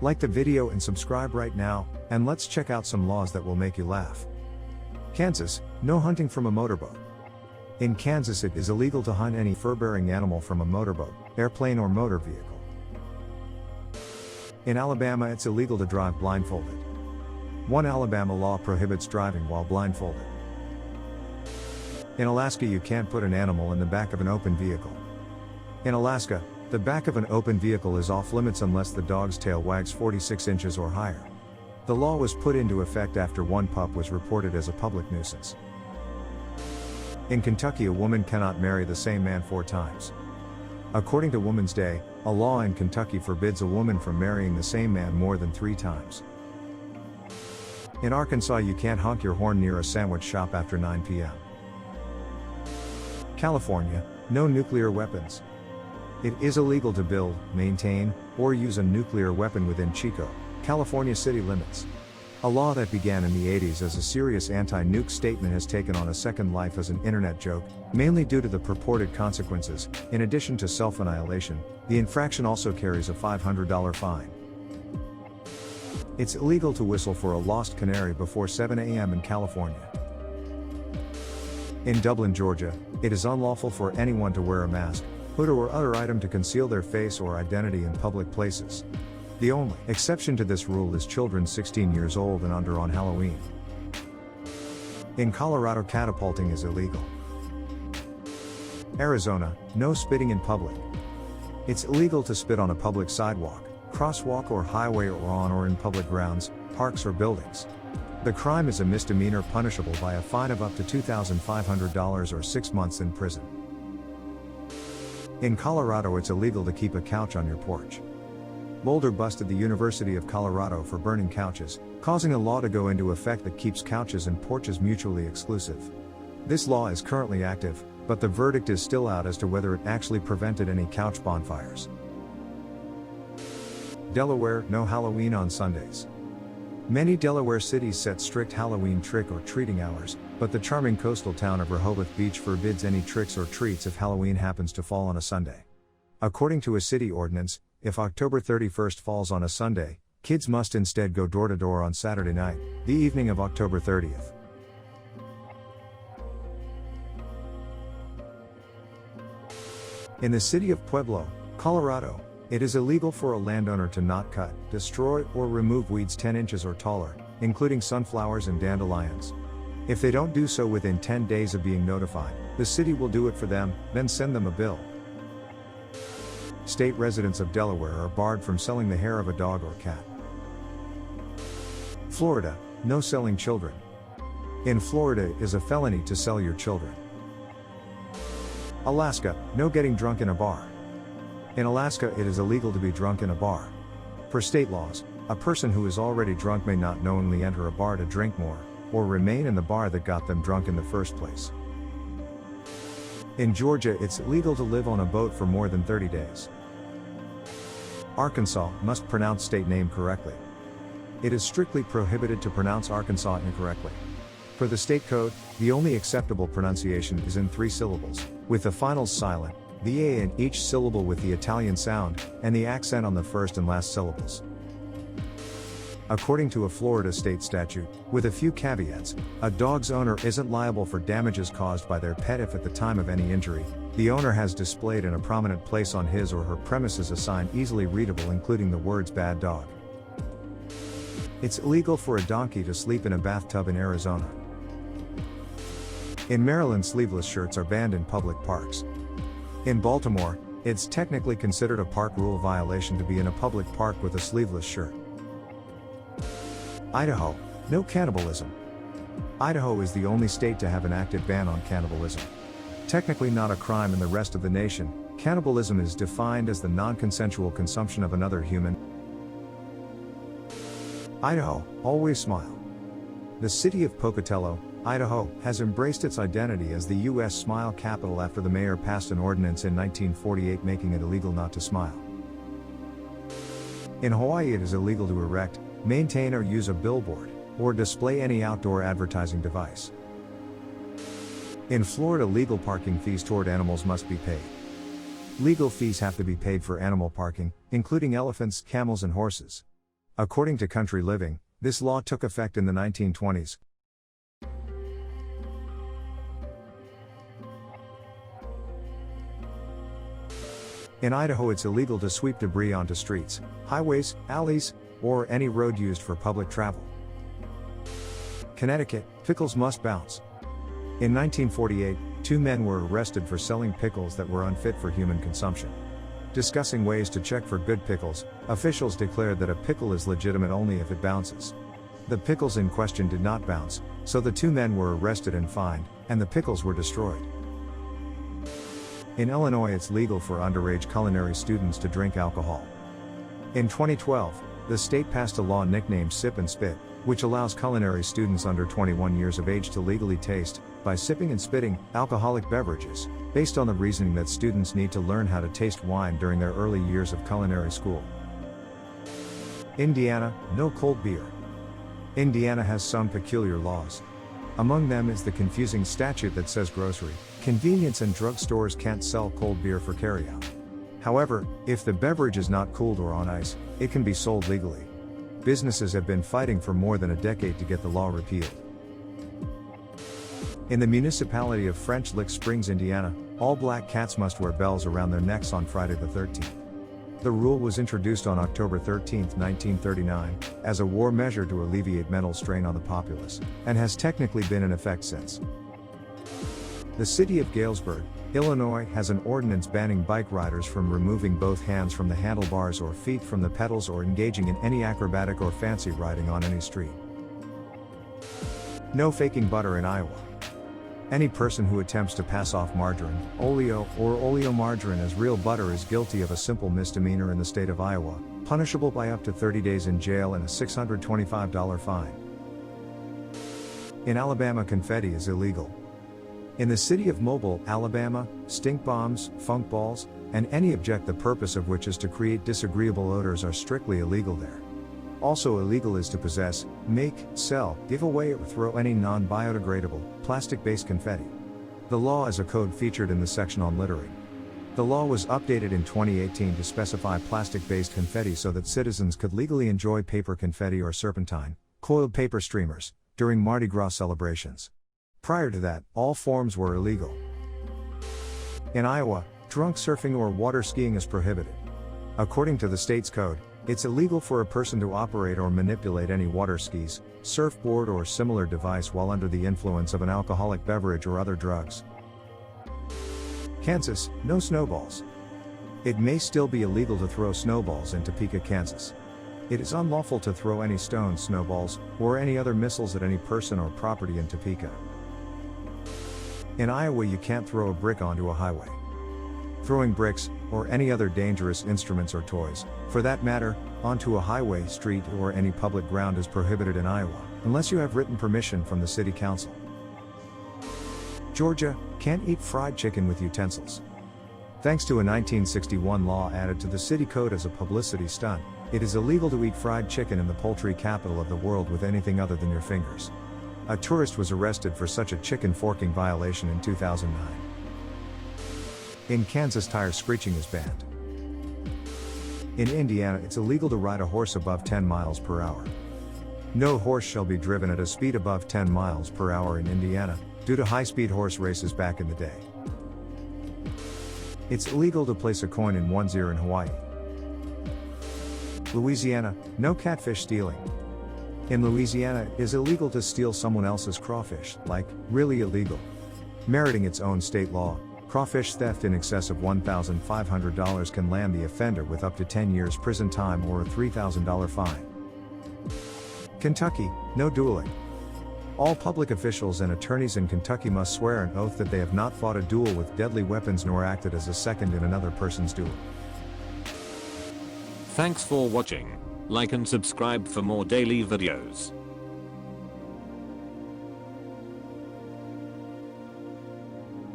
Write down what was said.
Like the video and subscribe right now, and let's check out some laws that will make you laugh. Kansas, no hunting from a motorboat. In Kansas it is illegal to hunt any fur-bearing animal from a motorboat, airplane or motor vehicle. In Alabama it's illegal to drive blindfolded. One Alabama law prohibits driving while blindfolded. In Alaska you can't put an animal in the back of an open vehicle. In Alaska, the back of an open vehicle is off limits unless the dog's tail wags 46 inches or higher. The law was put into effect after one pup was reported as a public nuisance. In Kentucky a woman cannot marry the same man 4 times. According to Woman's Day, a law in Kentucky forbids a woman from marrying the same man more than 3 times. In Arkansas you can't honk your horn near a sandwich shop after 9 p.m. California, no nuclear weapons. It is illegal to build, maintain, or use a nuclear weapon within Chico, California city limits. A law that began in the 80s as a serious anti-nuke statement has taken on a second life as an internet joke, mainly due to the purported consequences. In addition to self-annihilation, the infraction also carries a $500 fine. It's illegal to whistle for a lost canary before 7 a.m. in California. In Dublin, Georgia, it is unlawful for anyone to wear a mask, hood or other item to conceal their face or identity in public places. The only exception to this rule is children 16 years old and under on Halloween. In Colorado catapulting is illegal. Arizona, no spitting in public. It's illegal to spit on a public sidewalk, crosswalk or highway or on or in public grounds, parks or buildings. The crime is a misdemeanor punishable by a fine of up to $2,500 or 6 months in prison. In Colorado it's illegal to keep a couch on your porch. Boulder busted the University of Colorado for burning couches, causing a law to go into effect that keeps couches and porches mutually exclusive. This law is currently active, but the verdict is still out as to whether it actually prevented any couch bonfires. Delaware, no Halloween on Sundays. Many Delaware cities set strict Halloween trick-or-treating hours, but the charming coastal town of Rehoboth Beach forbids any tricks or treats if Halloween happens to fall on a Sunday. According to a city ordinance, if October 31st falls on a Sunday, kids must instead go door to door on Saturday night, the evening of October 30th. In the city of Pueblo, Colorado, it is illegal for a landowner to not cut, destroy, or remove weeds 10 inches or taller, including sunflowers and dandelions. If they don't do so within 10 days of being notified, the city will do it for them, then send them a bill. State residents of Delaware are barred from selling the hair of a dog or cat. Florida, no selling children. In Florida it is a felony to sell your children. Alaska, no getting drunk in a bar. In Alaska it is illegal to be drunk in a bar. Per state laws, a person who is already drunk may not knowingly enter a bar to drink more, or remain in the bar that got them drunk in the first place. In Georgia it's illegal to live on a boat for more than 30 days. Arkansas must pronounce state name correctly. It is strictly prohibited to pronounce Arkansas incorrectly. For the state code, the only acceptable pronunciation is in 3 syllables, with the finals silent, the A in each syllable with the Italian sound, and the accent on the first and last syllables. According to a Florida state statute, with a few caveats, a dog's owner isn't liable for damages caused by their pet if at the time of any injury, the owner has displayed in a prominent place on his or her premises a sign easily readable including the words "bad dog." It's illegal for a donkey to sleep in a bathtub in Arizona. In Maryland sleeveless shirts are banned in public parks. In Baltimore, it's technically considered a park rule violation to be in a public park with a sleeveless shirt. Idaho, no cannibalism. Idaho is the only state to have an active ban on cannibalism. Technically not a crime in the rest of the nation, cannibalism is defined as the non-consensual consumption of another human. Idaho, always smile. The city of Pocatello, Idaho, has embraced its identity as the U.S. Smile Capital after the mayor passed an ordinance in 1948 making it illegal not to smile. In Hawaii it is illegal to erect, maintain or use a billboard, or display any outdoor advertising device. In Florida legal parking fees toward animals must be paid. Legal fees have to be paid for animal parking, including elephants, camels and horses. According to Country Living, this law took effect in the 1920s. In Idaho, it's illegal to sweep debris onto streets, highways, alleys, or any road used for public travel. Connecticut, pickles must bounce. In 1948, 2 men were arrested for selling pickles that were unfit for human consumption. Discussing ways to check for good pickles, officials declared that a pickle is legitimate only if it bounces. The pickles in question did not bounce, so the 2 men were arrested and fined, and the pickles were destroyed. In Illinois, it's legal for underage culinary students to drink alcohol. In 2012, the state passed a law nicknamed Sip and Spit, which allows culinary students under 21 years of age to legally taste, by sipping and spitting, alcoholic beverages, based on the reasoning that students need to learn how to taste wine during their early years of culinary school. Indiana, no cold beer. Indiana has some peculiar laws. Among them is the confusing statute that says grocery, convenience and drug stores can't sell cold beer for carryout. However, if the beverage is not cooled or on ice, it can be sold legally. Businesses have been fighting for more than a decade to get the law repealed. In the municipality of French Lick Springs, Indiana, all black cats must wear bells around their necks on Friday the 13th. The rule was introduced on October 13, 1939, as a war measure to alleviate mental strain on the populace, and has technically been in effect since. The city of Galesburg, Illinois has an ordinance banning bike riders from removing both hands from the handlebars or feet from the pedals or engaging in any acrobatic or fancy riding on any street. No faking butter in Iowa. Any person who attempts to pass off margarine, oleo, or oleomargarine as real butter is guilty of a simple misdemeanor in the state of Iowa, punishable by up to 30 days in jail and a $625 fine. In Alabama, confetti is illegal. In the city of Mobile, Alabama, stink bombs, funk balls, and any object the purpose of which is to create disagreeable odors are strictly illegal there. Also illegal is to possess, make, sell, give away or throw any non-biodegradable, plastic-based confetti. The law is a code featured in the section on littering. The law was updated in 2018 to specify plastic-based confetti so that citizens could legally enjoy paper confetti or serpentine, coiled paper streamers, during Mardi Gras celebrations. Prior to that, all forms were illegal. In Iowa, drunk surfing or water skiing is prohibited. According to the state's code, it's illegal for a person to operate or manipulate any water skis, surfboard or similar device while under the influence of an alcoholic beverage or other drugs. Kansas, no snowballs. It may still be illegal to throw snowballs in Topeka, Kansas. It is unlawful to throw any stones, snowballs, or any other missiles at any person or property in Topeka. In Iowa, you can't throw a brick onto a highway. Throwing bricks, or any other dangerous instruments or toys, for that matter, onto a highway, street, or any public ground is prohibited in Iowa, unless you have written permission from the city council. Georgia, can't eat fried chicken with utensils. Thanks to a 1961 law added to the city code as a publicity stunt, it is illegal to eat fried chicken in the poultry capital of the world with anything other than your fingers. A tourist was arrested for such a chicken forking violation in 2009. In Kansas, tire screeching is banned. In Indiana, it's illegal to ride a horse above 10 miles per hour. No horse shall be driven at a speed above 10 miles per hour in Indiana, due to high-speed horse races back in the day. It's illegal to place a coin in one's ear in Hawaii. Louisiana, no catfish stealing. In Louisiana, it is illegal to steal someone else's crawfish, like, really illegal. Meriting its own state law, crawfish theft in excess of $1,500 can land the offender with up to 10 years prison time or a $3,000 fine. Kentucky, no dueling. All public officials and attorneys in Kentucky must swear an oath that they have not fought a duel with deadly weapons nor acted as a second in another person's duel. Thanks for watching. Like and subscribe for more daily videos.